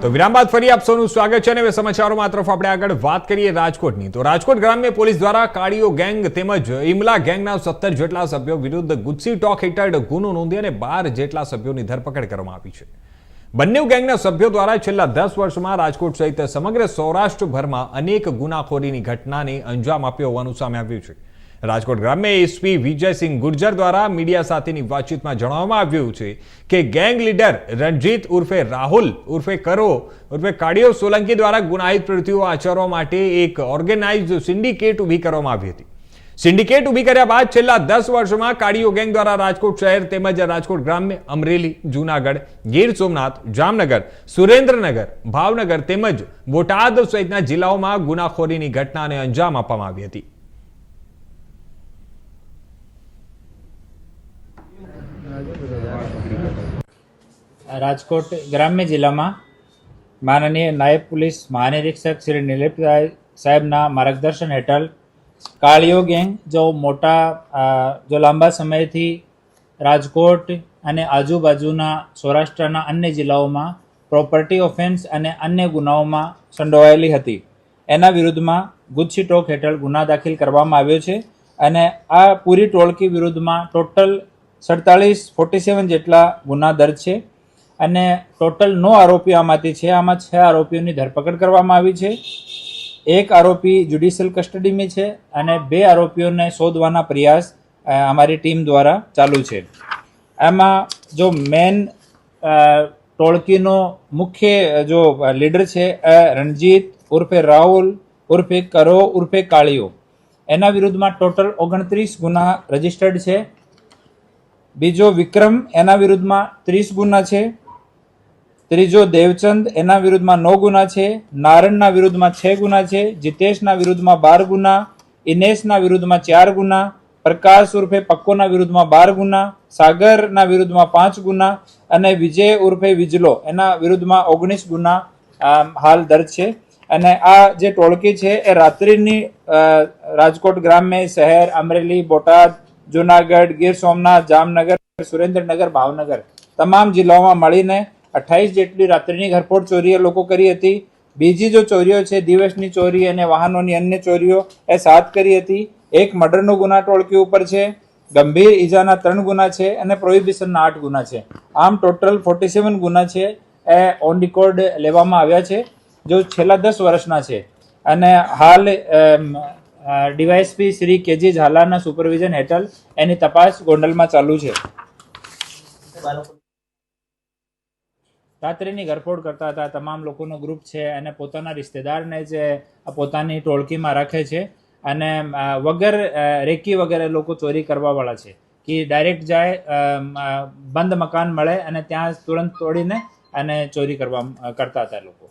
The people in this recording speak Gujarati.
તો વિરામ બાદ ફરી આપ સૌનું સ્વાગત છે અને હવે સમાચારોમાં તરફ આપણે આગળ વાત કરીએ રાજકોટની. તો રાજકોટ ગ્રામ્ય પોલીસ દ્વારા કાળીઓ ગેંગ તેમજ ઇમલા ગેંગના 17 જેટલા સભ્યો વિરુદ્ધ ગુજસી ટોક હેઠળ ગુનો નોંધી અને 12 જેટલા સભ્યોની ધરપકડ કરવામાં આવી છે. બંને ગેંગના સભ્યો દ્વારા છેલ્લા 10 વર્ષમાં રાજકોટ સહિત સમગ્ર સૌરાષ્ટ્રભરમાં અનેક ગુનાખોરીની ઘટનાને અંજામ આપ્યો હોવાનું સામે આવ્યું છે. રાજકોટ ગ્રામ્ય એસપી વિજયસિંહ ગુર્જર દ્વારા મીડિયા સાથેની વાતચીતમાં જણાવવામાં આવ્યું છે કે ગેંગ લીડર રણજીત ઉર્ફે રાહુલ ઉર્ફે કરો ઉર્ફે કાળિયો સોલંકી દ્વારા ગુનાહિત પ્રવૃત્તિઓ આચરવા માટે એક ઓર્ગેનાઇઝ સિન્ડિકેટ ઊભી કરવામાં આવી હતી. સિન્ડિકેટ ઊભી કર્યા બાદ છેલ્લા 10 વર્ષમાં કાળિયો ગેંગ દ્વારા રાજકોટ શહેર તેમજ રાજકોટ ગ્રામ્ય, અમરેલી, જૂનાગઢ, ગીર સોમનાથ, જામનગર, સુરેન્દ્રનગર, ભાવનગર તેમજ બોટાદ સહિતના જિલ્લાઓમાં ગુનાખોરીની ઘટનાને અંજામ આપવામાં આવી હતી. રાજકોટ ગ્રામ્ય જિલ્લામાં માનનીય નાયબ પોલીસ મહાનિરીક્ષક શ્રી નિલેપ સાહેબના માર્ગદર્શન હેઠળ કાળિયો ગેંગ જો લાંબા સમયથી રાજકોટ અને આજુબાજુના સૌરાષ્ટ્રના અન્ય જિલ્લાઓમાં પ્રોપર્ટી ઓફેન્સ અને અન્ય ગુનાઓમાં સંડોવાયેલી હતી, એના વિરુદ્ધમાં ગુજસી ટોક હેઠળ ગુના દાખલ કરવામાં આવ્યો છે અને આ પૂરી ટોળકી વિરુદ્ધમાં ટોટલ 47 જેટલા ગુના દર્જ છે અને ટોટલ 9 આરોપીઓ આમાંથી છે. આમાં 6 આરોપીઓની ધરપકડ કરવામાં આવી છે. એક આરોપી જ્યુડિશિયલ કસ્ટડીમાં છે અને 2 આરોપીઓને શોધવાના પ્રયાસ અમારી ટીમ દ્વારા ચાલુ છે. આમાં જો મેન ટોળકીનો મુખ્ય જો લીડર છે રણજીત ઉર્ફે રાહુલ ઉર્ફે કરો ઉર્ફે કાળિયો, એના વિરુદ્ધમાં ટોટલ 29 ગુના રજીસ્ટર્ડ છે. બીજો વિક્રમ, એના વિરુદ્ધમાં 30 ગુના છે. ત્રીજો દેવચંદ, એના વિરુદ્ધમાં 9 ગુના છે. નારણના વિરુદ્ધમાં 6 ગુના છે. જીતેશના વિરુદ્ધમાં 12 ગુના. ઇનેશના વિરુદ્ધમાં 4 ગુના. પ્રકાશ ઉર્ફે પક્કોના વિરુદ્ધમાં 12 ગુના. સાગરના વિરુદ્ધમાં 5 ગુના અને વિજય ઉર્ફે વિજલો, એના વિરુદ્ધમાં 19 ગુના હાલ દર્જ છે. અને આ જે ટોળકી છે એ રાત્રિની રાજકોટ ગ્રામ્ય, શહેર, અમરેલી, બોટાદ, જૂનાગઢ, ગીર સોમનાથ, જામનગર, સુરેન્દ્રનગર, ભાવનગર તમામ જિલ્લાઓમાં મળીને 28 જેટલી રાત્રિની ઘરફોડ ચોરીઓ લોકો કરી હતી. બીજી જો ચોરીઓ છે દિવસની ચોરી અને વાહનોની અન્ય ચોરીઓ એ 7 કરી હતી. એક મર્ડરનો ગુના ટોળકી ઉપર છે. ગંભીર ઈજાના 3 ગુના છે અને પ્રોહિબિશનના 8 ગુના છે. આમ ટોટલ 47 ગુના છે એ ઓન રેકોર્ડ લેવામાં આવ્યા છે, જો છેલ્લા 10 વર્ષના છે. અને હાલ ડીવાયએસપી શ્રી કેજી ઝાલાના સુપરવિઝન હેઠળ એની તપાસ ગોંડલમાં ચાલુ છે. રાત્રિની ઘરફોડ કરતા હતા તમામ લોકોનો ગ્રુપ છે અને પોતાના રિશ્તેદારને જ પોતાની ટોળકીમાં રાખે છે અને વગર રેકી વગેરે લોકો ચોરી કરવાવાળા છે કે ડાયરેક્ટ જાય, બંધ મકાન મળે અને ત્યાં તુરંત તોડીને અને ચોરી કરતા હતા લોકો.